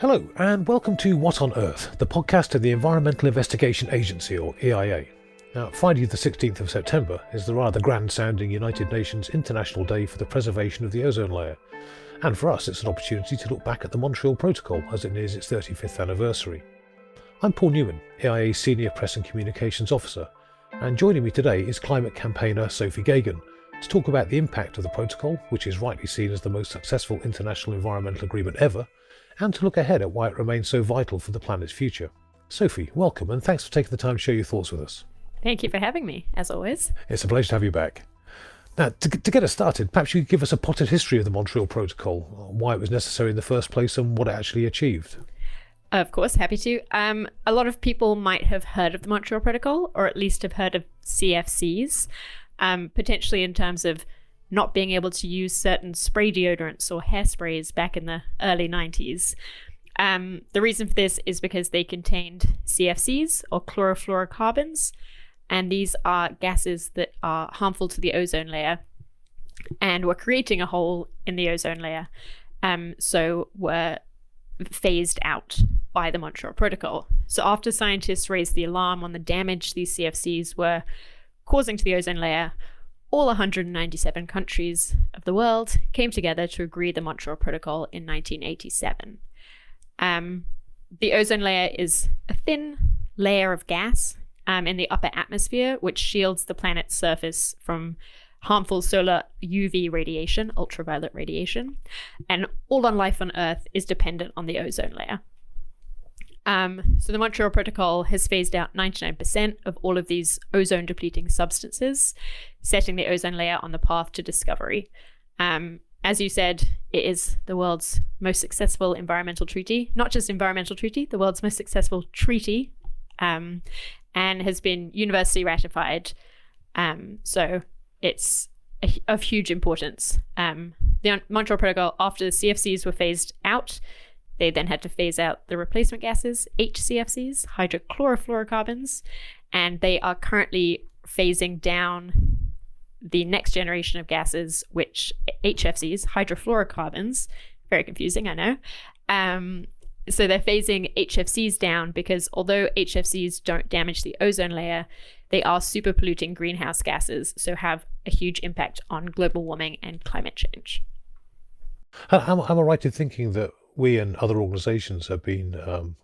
Hello, and welcome to What on Earth, the podcast of the Environmental Investigation Agency, or EIA. Now, Friday the 16th of September is the rather grand-sounding United Nations International Day for the Preservation of the Ozone Layer. And for us, it's an opportunity to look back at the Montreal Protocol as it nears its 35th anniversary. I'm Paul Newman, EIA's Senior Press and Communications Officer, and joining me today is climate campaigner Sophie Geoghegan to talk about the impact of the protocol, which is rightly seen as the most successful international environmental agreement ever, and to look ahead at why it remains so vital for the planet's future. Sophie, welcome, and thanks for taking the time to share your thoughts with us. Thank you for having me, as always. It's a pleasure to have you back. Now, to get us started, perhaps you could give us a potted history of the Montreal Protocol, why it was necessary in the first place and what it actually achieved. Of course, happy to. A lot of people might have heard of the Montreal Protocol, or at least have heard of CFCs, potentially in terms of not being able to use certain spray deodorants or hairsprays back in the early 90s. The reason for this is because they contained CFCs, or chlorofluorocarbons, and these are gases that are harmful to the ozone layer and were creating a hole in the ozone layer, so were phased out by the Montreal Protocol. So after scientists raised the alarm on the damage these CFCs were causing to the ozone layer, all 197 countries of the world came together to agree the Montreal Protocol in 1987. The ozone layer is a thin layer of gas in the upper atmosphere, which shields the planet's surface from harmful solar UV radiation, ultraviolet radiation, and all on life on Earth is dependent on the ozone layer. So the Montreal Protocol has phased out 99% of all of these ozone-depleting substances, setting the ozone layer on the path to discovery. As you said, it is the world's most successful environmental treaty, not just environmental treaty, the world's most successful treaty, and has been universally ratified. So it's of huge importance. The Montreal Protocol, after the CFCs were phased out, they then had to phase out the replacement gases, HCFCs, hydrochlorofluorocarbons, and they are currently phasing down the next generation of gases, which HFCs, hydrofluorocarbons, very confusing, I know. So they're phasing HFCs down because although HFCs don't damage the ozone layer, they are super polluting greenhouse gases, so have a huge impact on global warming and climate change. Am I right in thinking that we and other organisations have been,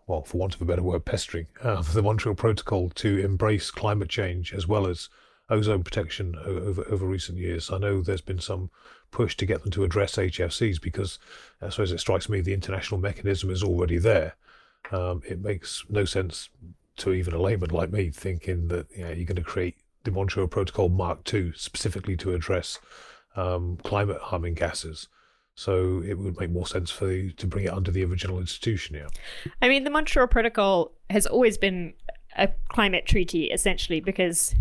well, for want of a better word, pestering the Montreal Protocol to embrace climate change as well as ozone protection over recent years? I know there's been some push to get them to address HFCs because, I suppose it strikes me, the international mechanism is already there. It makes no sense to even a layman like me thinking that you're going to create the Montreal Protocol Mark II specifically to address climate harming gases. So it would make more sense for you to bring it under the original institution, yeah. I mean, the Montreal Protocol has always been a climate treaty, essentially, because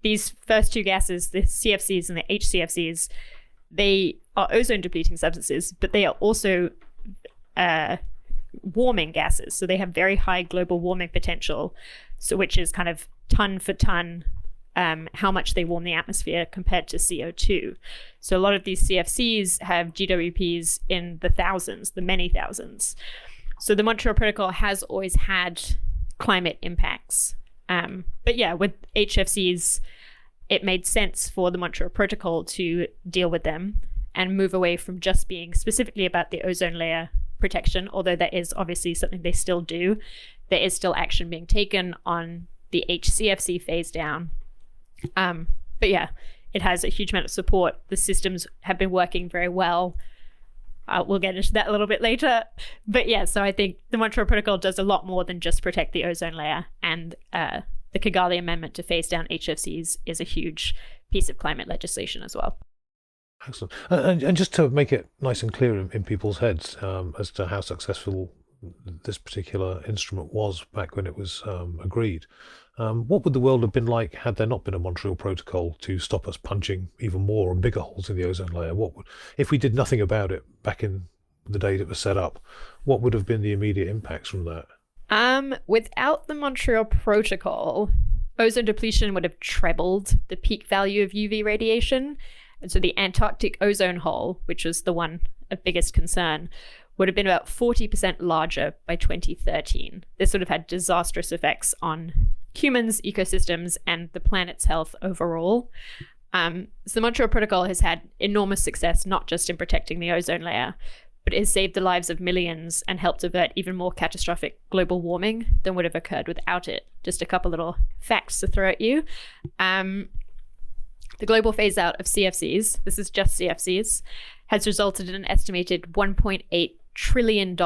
these first two gases, the CFCs and the HCFCs, they are ozone-depleting substances, but they are also warming gases. So they have very high global warming potential, so which is kind of ton for ton how much they warm the atmosphere compared to CO2. So a lot of these CFCs have GWPs in the thousands, the many thousands. So the Montreal Protocol has always had climate impacts. But yeah, with HFCs, it made sense for the Montreal Protocol to deal with them and move away from just being specifically about the ozone layer protection, although that is obviously something they still do. There is still action being taken on the HCFC phase down. But yeah, it has a huge amount of support. The systems have been working very well. We'll get into that a little bit later. But yeah, so I think the Montreal Protocol does a lot more than just protect the ozone layer. And the Kigali Amendment to phase down HFCs is a huge piece of climate legislation as well. Excellent. And just to make it nice and clear in people's heads as to how successful this particular instrument was back when it was agreed, what would the world have been like had there not been a Montreal Protocol to stop us punching even more and bigger holes in the ozone layer? If we did nothing about it back in the day that was set up, what would have been the immediate impacts from that? Without the Montreal Protocol, ozone depletion would have trebled the peak value of UV radiation. And so the Antarctic ozone hole, which was the one of biggest concern, would have been about 40% larger by 2013. This would have had disastrous effects on humans, ecosystems, and the planet's health overall. So the Montreal Protocol has had enormous success, not just in protecting the ozone layer, but it has saved the lives of millions and helped avert even more catastrophic global warming than would have occurred without it. Just a couple little facts to throw at you. The global phase out of CFCs, this is just CFCs, has resulted in an estimated $1.8 trillion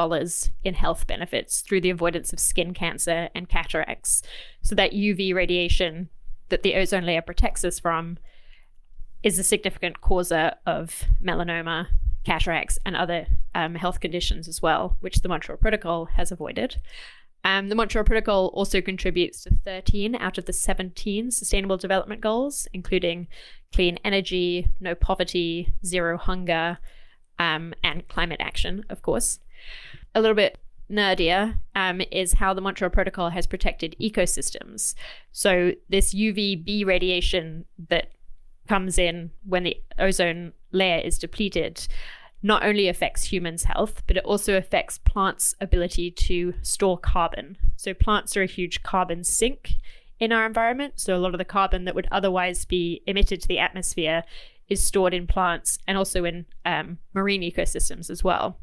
in health benefits through the avoidance of skin cancer and cataracts. So that UV radiation that the ozone layer protects us from is a significant causer of melanoma, cataracts, and other health conditions as well, which the Montreal Protocol has avoided. The Montreal Protocol also contributes to 13 out of the 17 Sustainable Development Goals, including clean energy, no poverty, zero hunger, and climate action, of course. A little bit nerdier is how the Montreal Protocol has protected ecosystems. So this UVB radiation that comes in when the ozone layer is depleted not only affects humans' health, but it also affects plants' ability to store carbon. So plants are a huge carbon sink in our environment. So a lot of the carbon that would otherwise be emitted to the atmosphere is stored in plants and also in marine ecosystems as well.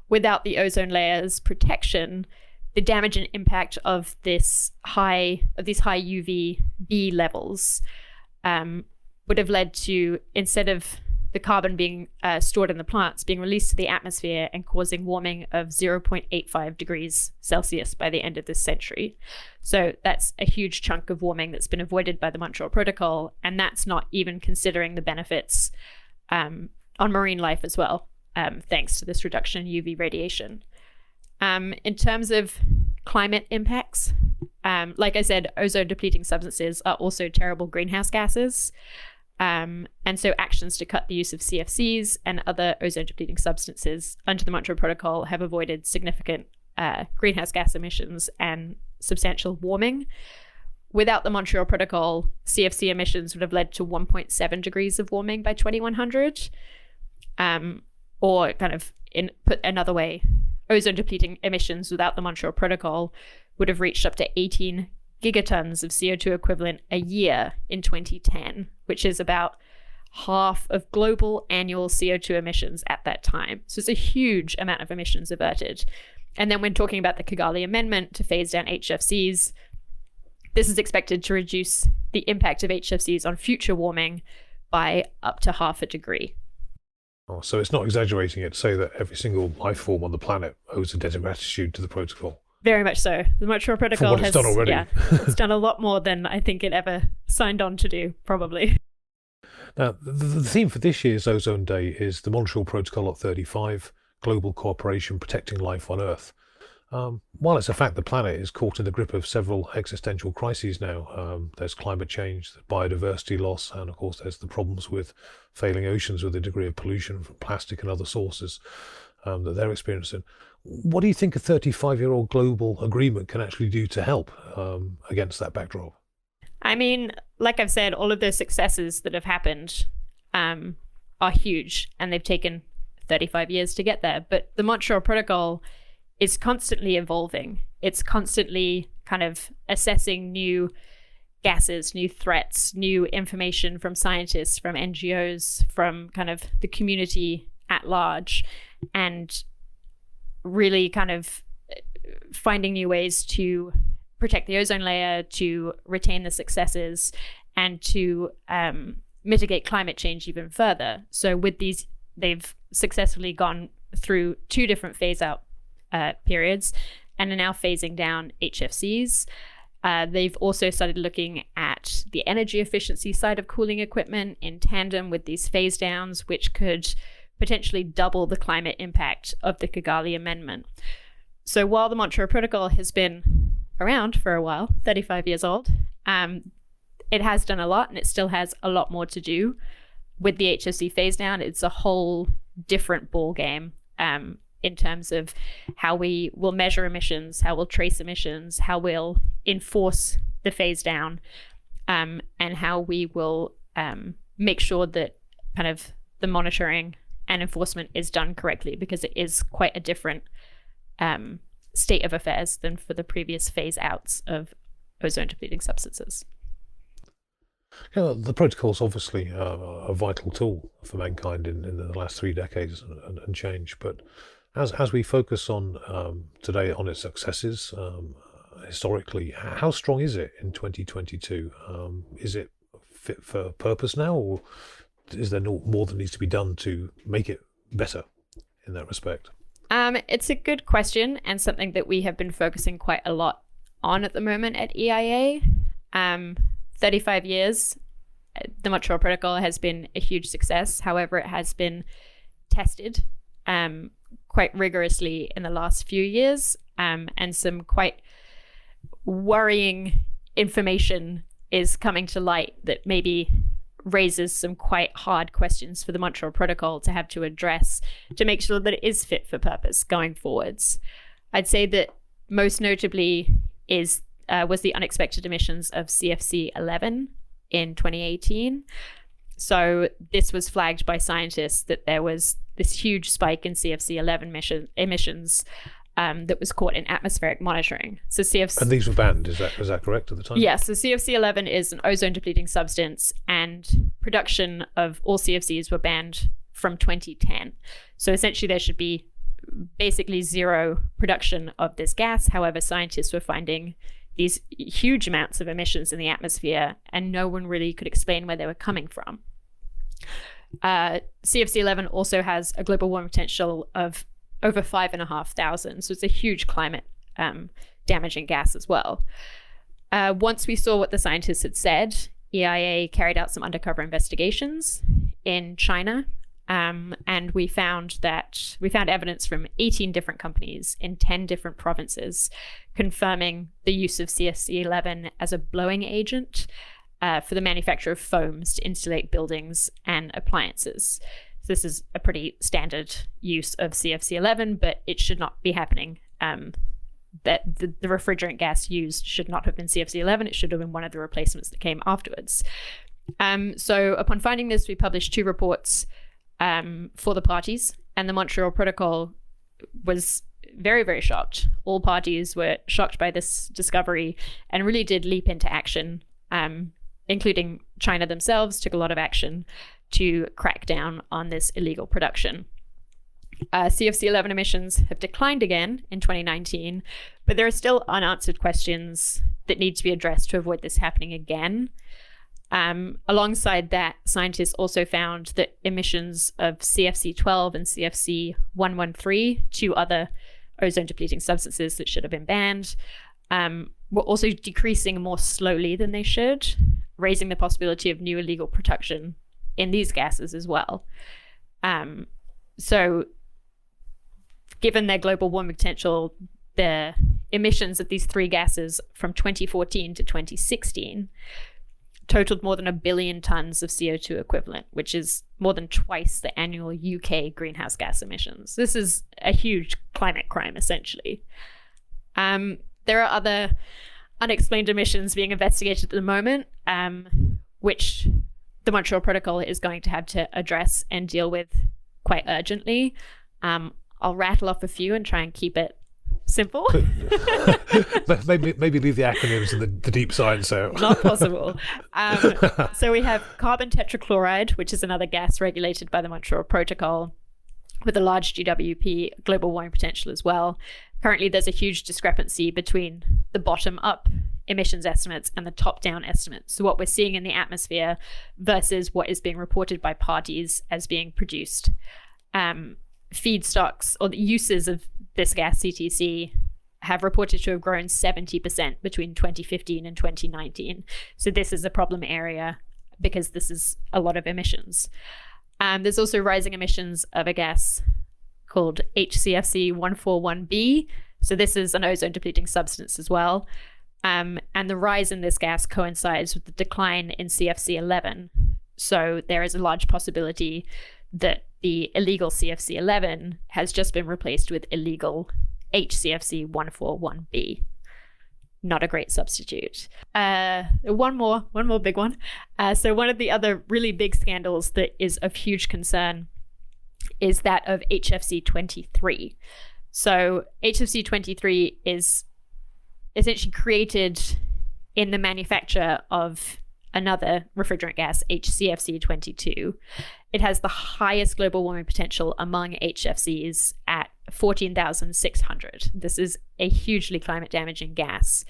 Without the ozone layer's protection, the damage and impact of these high UVB levels would have led to, instead of the carbon being stored in the plants, being released to the atmosphere and causing warming of 0.85 degrees Celsius by the end of this century. So that's a huge chunk of warming that's been avoided by the Montreal Protocol, and that's not even considering the benefits on marine life as well, thanks to this reduction in UV radiation. In terms of climate impacts, like I said, ozone depleting substances are also terrible greenhouse gases. And so actions to cut the use of CFCs and other ozone depleting substances under the Montreal Protocol have avoided significant greenhouse gas emissions and substantial warming. Without the Montreal Protocol, CFC emissions would have led to 1.7 degrees of warming by 2100. Or kind of put another way, ozone depleting emissions without the Montreal Protocol would have reached up to 18 gigatons of CO2 equivalent a year in 2010, which is about half of global annual CO2 emissions at that time. So it's a huge amount of emissions averted. And then when talking about the Kigali Amendment to phase down HFCs, this is expected to reduce the impact of HFCs on future warming by up to half a degree. Oh, so it's not exaggerating it to say that every single life form on the planet owes a debt of gratitude to the protocol. Very much so. The Montreal Protocol for what it's done already. It's done a lot more than I think it ever signed on to do, probably. Now, the theme for this year's Ozone Day is the Montreal Protocol at 35, Global Cooperation Protecting Life on Earth. While it's a fact the planet is caught in the grip of several existential crises now, there's climate change, biodiversity loss, and of course there's the problems with failing oceans with the degree of pollution from plastic and other sources that they're experiencing. What do you think a 35-year-old global agreement can actually do to help against that backdrop? I mean, like I've said, all of those successes that have happened are huge, and they've taken 35 years to get there. But the Montreal Protocol is constantly evolving. It's constantly kind of assessing new gases, new threats, new information from scientists, from NGOs, from kind of the community at large, and really kind of finding new ways to protect the ozone layer, to retain the successes, and to mitigate climate change even further. So with these, they've successfully gone through 2 different phase-out periods and are now phasing down HFCs. They've also started looking at the energy efficiency side of cooling equipment in tandem with these phase downs, which could potentially double the climate impact of the Kigali Amendment. So while the Montreal Protocol has been around for a while, 35 years old, it has done a lot, and it still has a lot more to do. With the HFC phase down, it's a whole different ball game in terms of how we will measure emissions, how we'll trace emissions, how we'll enforce the phase down, and how we will make sure that kind of the monitoring and enforcement is done correctly, because it is quite a different state of affairs than for the previous phase outs of ozone depleting substances. Yeah, the protocol's obviously a vital tool for mankind in the last 3 decades and change. But as we focus on today on its successes, historically, how strong is it in 2022? Is it fit for purpose now, or is there more that needs to be done to make it better in that respect? It's a good question, and something that we have been focusing quite a lot on at the moment at EIA. 35 years, the Montreal Protocol has been a huge success. However, it has been tested quite rigorously in the last few years, and some quite worrying information is coming to light that maybe raises some quite hard questions for the Montreal Protocol to have to address to make sure that it is fit for purpose going forwards. I'd say that most notably was the unexpected emissions of CFC 11 in 2018. So this was flagged by scientists that there was this huge spike in CFC 11 emissions that was caught in atmospheric monitoring. So CFC, and these were banned, is that correct at the time? Yes, so CFC 11 is an ozone depleting substance, and production of all CFCs were banned from 2010. So essentially there should be basically zero production of this gas. However, scientists were finding these huge amounts of emissions in the atmosphere, and no one really could explain where they were coming from. CFC 11 also has a global warming potential of over 5,500, so it's a huge climate damaging gas as well. Once we saw what the scientists had said, EIA carried out some undercover investigations in China, and we found evidence from 18 different companies in 10 different provinces confirming the use of CFC 11 as a blowing agent for the manufacture of foams to insulate buildings and appliances. So this is a pretty standard use of CFC 11, but it should not be happening. That the refrigerant gas used should not have been CFC 11. It should have been one of the replacements that came afterwards. So upon finding this, we published 2 reports for the parties, and the Montreal Protocol was very, very shocked. All parties were shocked by this discovery and really did leap into action, including China themselves took a lot of action to crack down on this illegal production. CFC 11 emissions have declined again in 2019, but there are still unanswered questions that need to be addressed to avoid this happening again. Alongside that, scientists also found that emissions of CFC 12 and CFC 113, 2 other ozone depleting substances that should have been banned, were also decreasing more slowly than they should, raising the possibility of new illegal production in these gases as well. So given their global warming potential, the emissions of these 3 gases from 2014 to 2016 totaled more than 1 billion tons of CO2 equivalent, which is more than twice the annual UK greenhouse gas emissions. This is a huge climate crime, essentially. There are other unexplained emissions being investigated at the moment, which the Montreal Protocol is going to have to address and deal with quite urgently. I'll rattle off a few and try and keep it simple. maybe leave the acronyms and the deep science out. Not possible. So we have carbon tetrachloride, which is another gas regulated by the Montreal Protocol with a large GWP, global warming potential as well. Currently, there's a huge discrepancy between the bottom-up emissions estimates and the top-down estimates. So what we're seeing in the atmosphere versus what is being reported by parties as being produced. Feedstocks, or the uses of this gas CTC, have reported to have grown 70% between 2015 and 2019. So this is a problem area because this is a lot of emissions. There's also rising emissions of a gas called HCFC 141b. So this is an ozone depleting substance as well. And the rise in this gas coincides with the decline in CFC 11. So there is a large possibility that the illegal CFC 11 has just been replaced with illegal HCFC 141b. Not a great substitute. One more big one. So one of the other really big scandals that is of huge concern is that of HFC 23. So HFC 23 is essentially created in the manufacture of another refrigerant gas, HCFC 22. It has the highest global warming potential among HFCs at 14,600. This is a hugely climate damaging gas.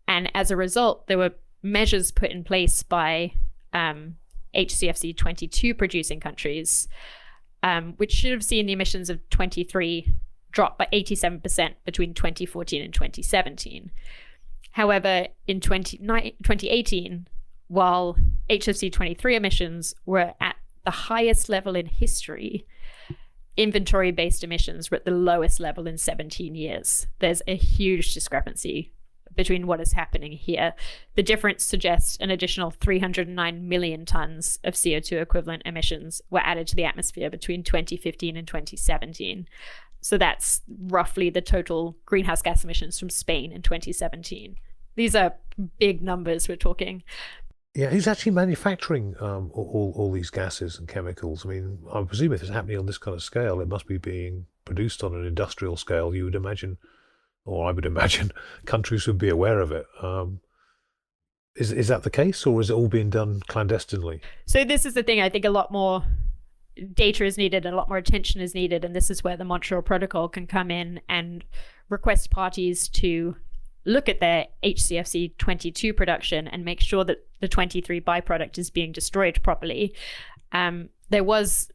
And as a result, there were measures put in place by HCFC 22 producing countries, which should have seen the emissions of 23 drop by 87% between 2014 and 2017. However, in 2018, while HFC 23 emissions were at the highest level in history, inventory-based emissions were at the lowest level in 17 years. There's a huge discrepancy between what is happening here. The difference suggests an additional 309 million tons of CO2 equivalent emissions were added to the atmosphere between 2015 and 2017. So that's roughly the total greenhouse gas emissions from Spain in 2017. These are big numbers we're talking. Yeah, who's actually manufacturing all these gases and chemicals? I mean, I presume if it's happening on this kind of scale, it must be being produced on an industrial scale, you would imagine, or I would imagine countries would be aware of it. Is that the case, or is it all being done clandestinely? So this is the thing. I think a lot more data is needed and a lot more attention is needed, and this is where the Montreal Protocol can come in and request parties to look at their HCFC 22 production and make sure that the 23 byproduct is being destroyed properly. There was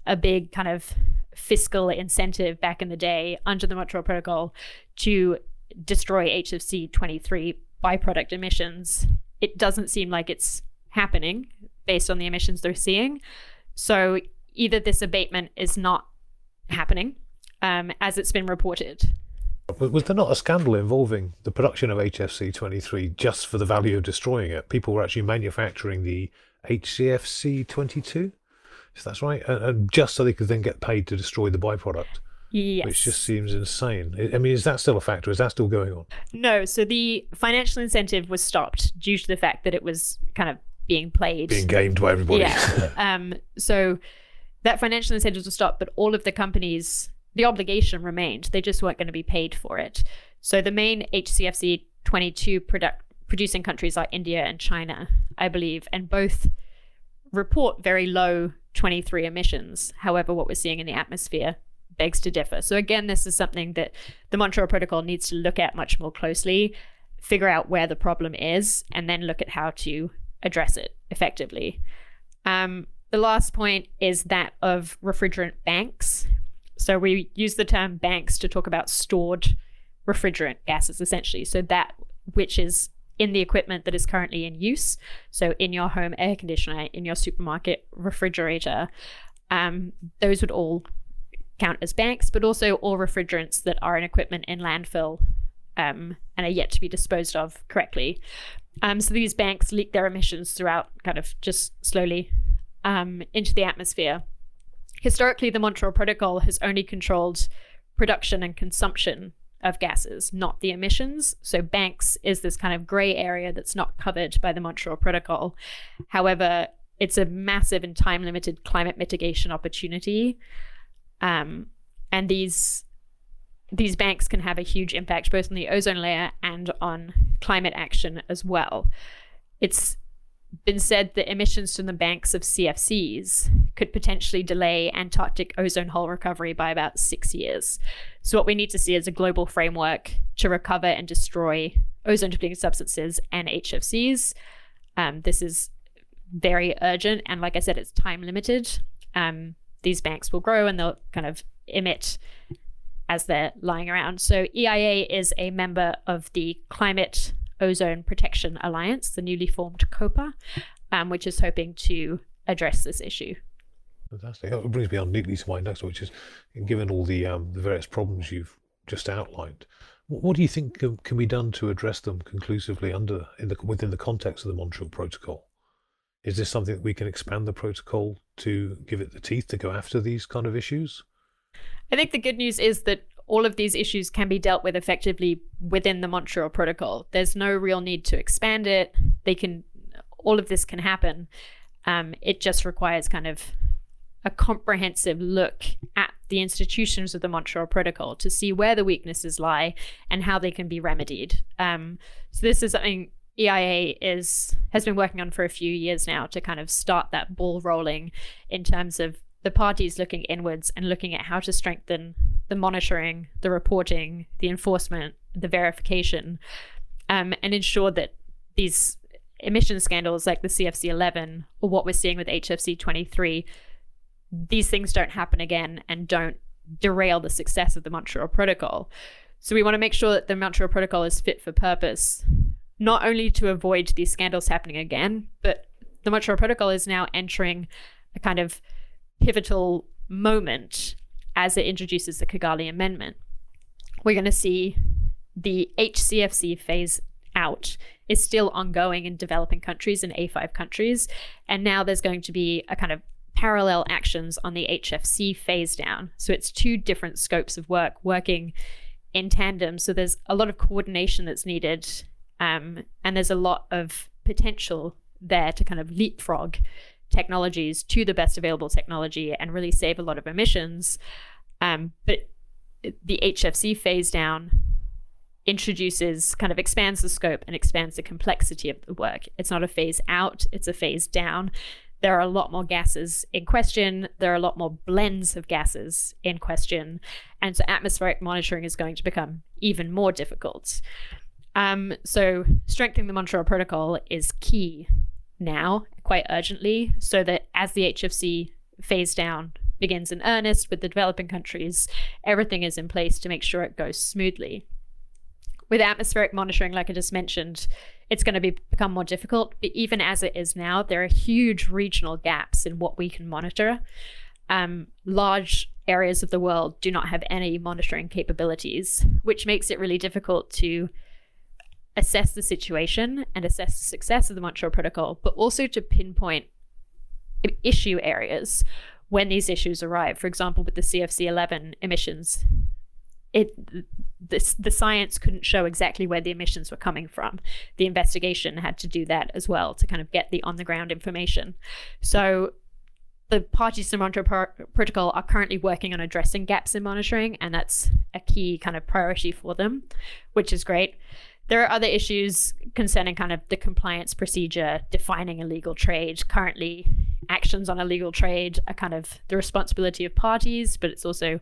a big kind of fiscal incentive back in the day under the Montreal Protocol to destroy HFC 23 byproduct emissions. It doesn't seem like it's happening based on the emissions they're seeing. So either this abatement is not happening as it's been reported. Was there not a scandal involving the production of HFC 23 just for the value of destroying it? People were actually manufacturing the HCFC 22, if that's right, and just so they could then get paid to destroy the byproduct. Yes. Which just seems insane. I mean, is that still a factor? Is that still going on? No, so the financial incentive was stopped due to the fact that it was kind of being gamed by everybody. Yeah. So that financial incentive was stopped, but all of the companies, the obligation remained. They just weren't going to be paid for it. So the main HCFC 22 producing countries are India and China, I believe, and both report very low 23 emissions. However, what we're seeing in the atmosphere begs to differ. So again, this is something that the Montreal Protocol needs to look at much more closely, figure out where the problem is, and then look at how to address it effectively. The last point is that of refrigerant banks. So we use the term banks to talk about stored refrigerant gases, essentially. So that which is in the equipment that is currently in use. So in your home air conditioner, in your supermarket refrigerator, those would all count as banks, but also all refrigerants that are in equipment in landfill and are yet to be disposed of correctly. So these banks leak their emissions throughout, kind of just slowly into the atmosphere. Historically, the Montreal Protocol has only controlled production and consumption of gases, not the emissions. So banks is this kind of gray area that's not covered by the Montreal Protocol. However, it's a massive and time-limited climate mitigation opportunity. And these banks can have a huge impact both on the ozone layer and on climate action as well. It's been said that emissions from the banks of CFCs could potentially delay Antarctic ozone hole recovery by about 6 years. So what we need to see is a global framework to recover and destroy ozone-depleting substances and HFCs. This is very urgent, and like I said, it's time limited. These banks will grow and they'll kind of emit as they're lying around. So EIA is a member of the Climate Ozone Protection Alliance, the newly formed COPA, which is hoping to address this issue. Fantastic. It brings me on neatly to my next, which is, given all the various problems you've just outlined, what do you think can be done to address them conclusively within the context of the Montreal Protocol? Is this something that we can expand the protocol to give it the teeth to go after these kind of issues? I think the good news is that all of these issues can be dealt with effectively within the Montreal Protocol. There's no real need to expand it. All of this can happen. It just requires kind of a comprehensive look at the institutions of the Montreal Protocol to see where the weaknesses lie and how they can be remedied. So this is something EIA has been working on for a few years now to kind of start that ball rolling in terms of the parties looking inwards and looking at how to strengthen the monitoring, the reporting, the enforcement, the verification, and ensure that these emission scandals like the CFC11 or what we're seeing with HFC23, these things don't happen again and don't derail the success of the Montreal Protocol. So we want to make sure that the Montreal Protocol is fit for purpose, not only to avoid these scandals happening again, but the Montreal Protocol is now entering a kind of pivotal moment as it introduces the Kigali Amendment. We're going to see the HCFC phase out is still ongoing in developing countries and A5 countries. And now there's going to be a kind of parallel actions on the HFC phase down. So it's two different scopes of work working in tandem. So there's a lot of coordination that's needed. And there's a lot of potential there to kind of leapfrog technologies to the best available technology and really save a lot of emissions. But the HFC phase down expands the scope and expands the complexity of the work. It's not a phase out, it's a phase down. There are a lot more gases in question. There are a lot more blends of gases in question. And so atmospheric monitoring is going to become even more difficult. So strengthening the Montreal Protocol is key now, quite urgently, so that as the HFC phase down begins in earnest with the developing countries, everything is in place to make sure it goes smoothly. With atmospheric monitoring, like I just mentioned, it's going to become more difficult. But even as it is now, there are huge regional gaps in what we can monitor. Large areas of the world do not have any monitoring capabilities, which makes it really difficult to assess the situation and assess the success of the Montreal Protocol, but also to pinpoint issue areas when these issues arrive. For example, with the CFC11 emissions, the science couldn't show exactly where the emissions were coming from. The investigation had to do that as well to kind of get the on-the-ground information. So the parties to the Montreal Protocol are currently working on addressing gaps in monitoring, and that's a key kind of priority for them, which is great. There are other issues concerning kind of the compliance procedure, defining illegal trade. Currently, actions on illegal trade are kind of the responsibility of parties, but it's also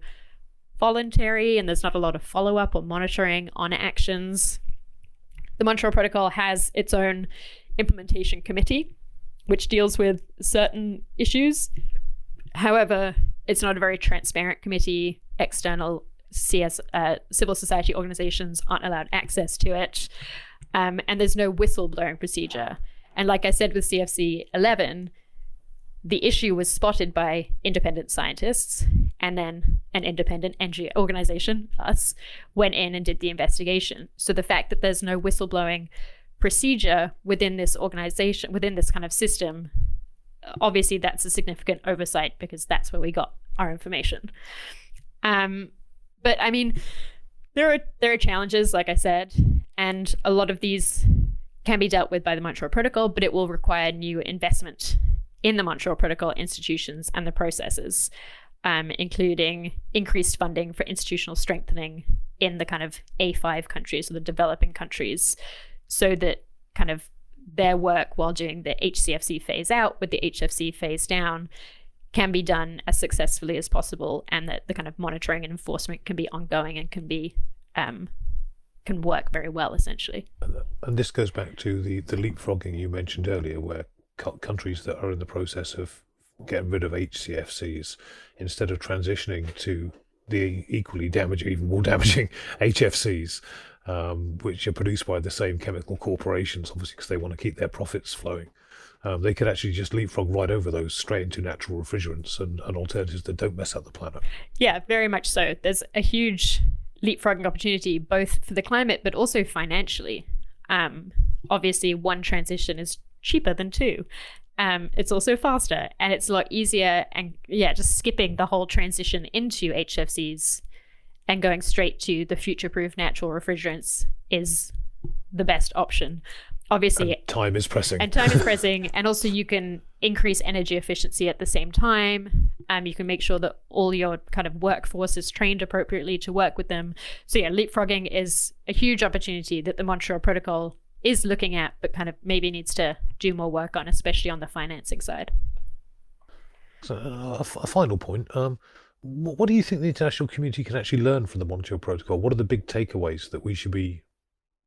voluntary, and there's not a lot of follow-up or monitoring on actions. The Montreal Protocol has its own implementation committee, which deals with certain issues. However, it's not a very transparent committee. External civil society organizations aren't allowed access to it. And there's no whistleblowing procedure. And like I said with CFC11, the issue was spotted by independent scientists, and then an independent NGO organization, us, went in and did the investigation. So the fact that there's no whistleblowing procedure within this organization, within this kind of system, obviously that's a significant oversight because that's where we got our information. But I mean, there are challenges, like I said, and a lot of these can be dealt with by the Montreal Protocol, but it will require new investment in the Montreal Protocol institutions and the processes, including increased funding for institutional strengthening in the kind of A5 countries or the developing countries, so that kind of their work while doing the HCFC phase out with the HFC phase down can be done as successfully as possible, and that the kind of monitoring and enforcement can be ongoing and can be can work very well, essentially. And this goes back to the leapfrogging you mentioned earlier, where countries that are in the process of getting rid of HCFCs, instead of transitioning to the equally damaging, even more damaging HFCs, which are produced by the same chemical corporations, obviously because they want to keep their profits flowing. They could actually just leapfrog right over those straight into natural refrigerants and alternatives that don't mess up the planet. Yeah, very much so. There's a huge leapfrogging opportunity, both for the climate, but also financially. Obviously, one transition is cheaper than two. It's also faster, and it's a lot easier. And just skipping the whole transition into HFCs and going straight to the future-proof natural refrigerants is the best option. obviously And time is pressing. And also you can increase energy efficiency at the same time. You can make sure that all your kind of workforce is trained appropriately to work with them. So yeah, leapfrogging is a huge opportunity that the Montreal Protocol is looking at, but kind of maybe needs to do more work on, especially on the financing side. So a final point. What do you think the international community can actually learn from the Montreal Protocol? What are the big takeaways that we should be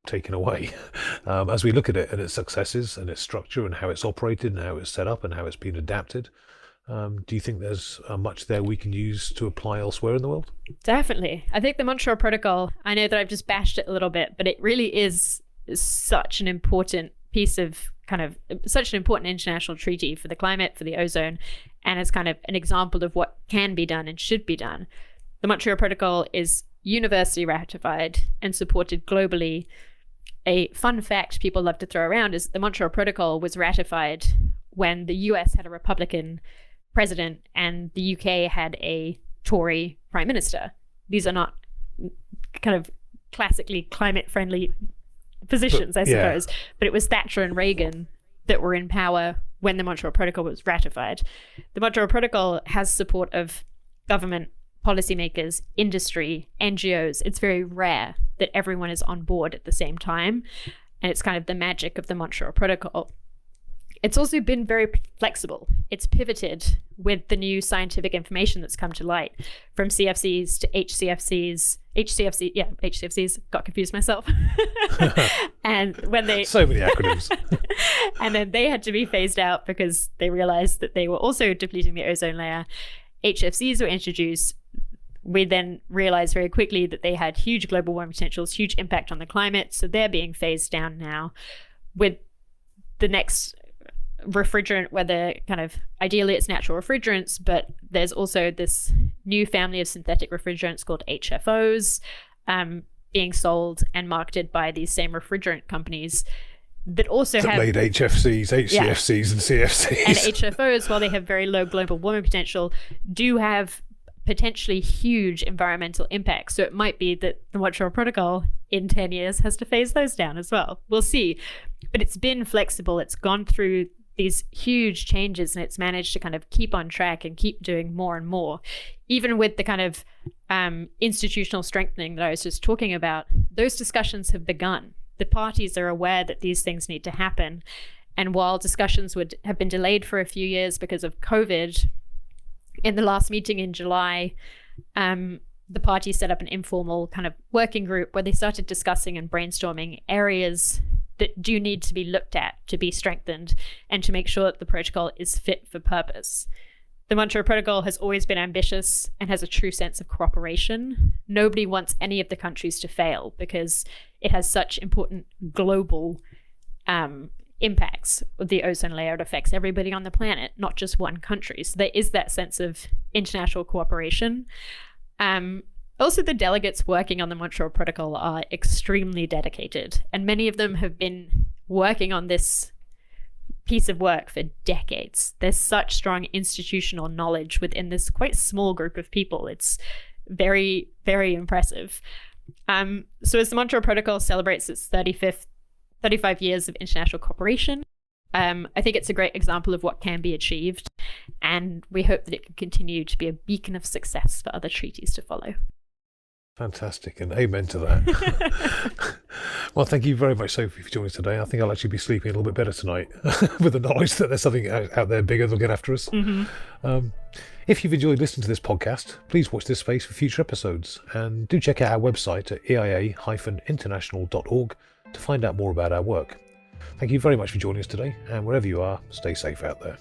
taking away as we look at it and its successes and its structure and how it's operated and how it's set up and how it's been adapted? Do you think there's much there we can use to apply elsewhere in the world? Definitely. I think the Montreal Protocol, I know that I've just bashed it a little bit, but it really is such an important piece of such an important international treaty for the climate, for the ozone, and it's kind of an example of what can be done and should be done. The Montreal Protocol is universally ratified and supported globally. A fun fact people love to throw around is the Montreal Protocol was ratified when the US had a Republican president and the UK had a Tory prime minister. These are not kind of classically climate-friendly positions, I suppose. Yeah. But it was Thatcher and Reagan that were in power when the Montreal Protocol was ratified. The Montreal Protocol has support of government, policymakers, industry, NGOs. It's very rare that everyone is on board at the same time. And it's kind of the magic of the Montreal Protocol. It's also been very flexible. It's pivoted with the new scientific information that's come to light, from CFCs to HCFCs, got confused myself. And when they... So many acronyms. And then they had to be phased out because they realized that they were also depleting the ozone layer. HFCs were introduced. We then realized very quickly that they had huge global warming potentials, huge impact on the climate. So they're being phased down now. With the next refrigerant, whether kind of ideally it's natural refrigerants, but there's also this new family of synthetic refrigerants called HFOs being sold and marketed by these same refrigerant companies that also have made HFCs, HCFCs, and CFCs. And HFOs, while they have very low global warming potential, do have potentially huge environmental impacts. So it might be that the Montreal Protocol in 10 years has to phase those down as well. We'll see. But it's been flexible. It's gone through these huge changes and it's managed to kind of keep on track and keep doing more and more. Even with the kind of institutional strengthening that I was just talking about, those discussions have begun. The parties are aware that these things need to happen. And while discussions would have been delayed for a few years because of COVID, in the last meeting in July, the party set up an informal kind of working group where they started discussing and brainstorming areas that do need to be looked at to be strengthened and to make sure that the protocol is fit for purpose. The Montreal Protocol has always been ambitious and has a true sense of cooperation. Nobody wants any of the countries to fail because it has such important global impacts of the ozone layer. It affects everybody on the planet, not just one country. So there is that sense of international cooperation. Also, the delegates working on the Montreal Protocol are extremely dedicated, and many of them have been working on this piece of work for decades. There's such strong institutional knowledge within this quite small group of people. It's very, very impressive. So as the Montreal Protocol celebrates its 35 years of international cooperation, I think it's a great example of what can be achieved, and we hope that it can continue to be a beacon of success for other treaties to follow. Fantastic, and amen to that. Well, thank you very much, Sophie, for joining us today. I think I'll actually be sleeping a little bit better tonight with the knowledge that there's something out there bigger that'll get after us. Mm-hmm. If you've enjoyed listening to this podcast, please watch this space for future episodes, and do check out our website at eia-international.org to find out more about our work. Thank you very much for joining us today, and wherever you are, stay safe out there.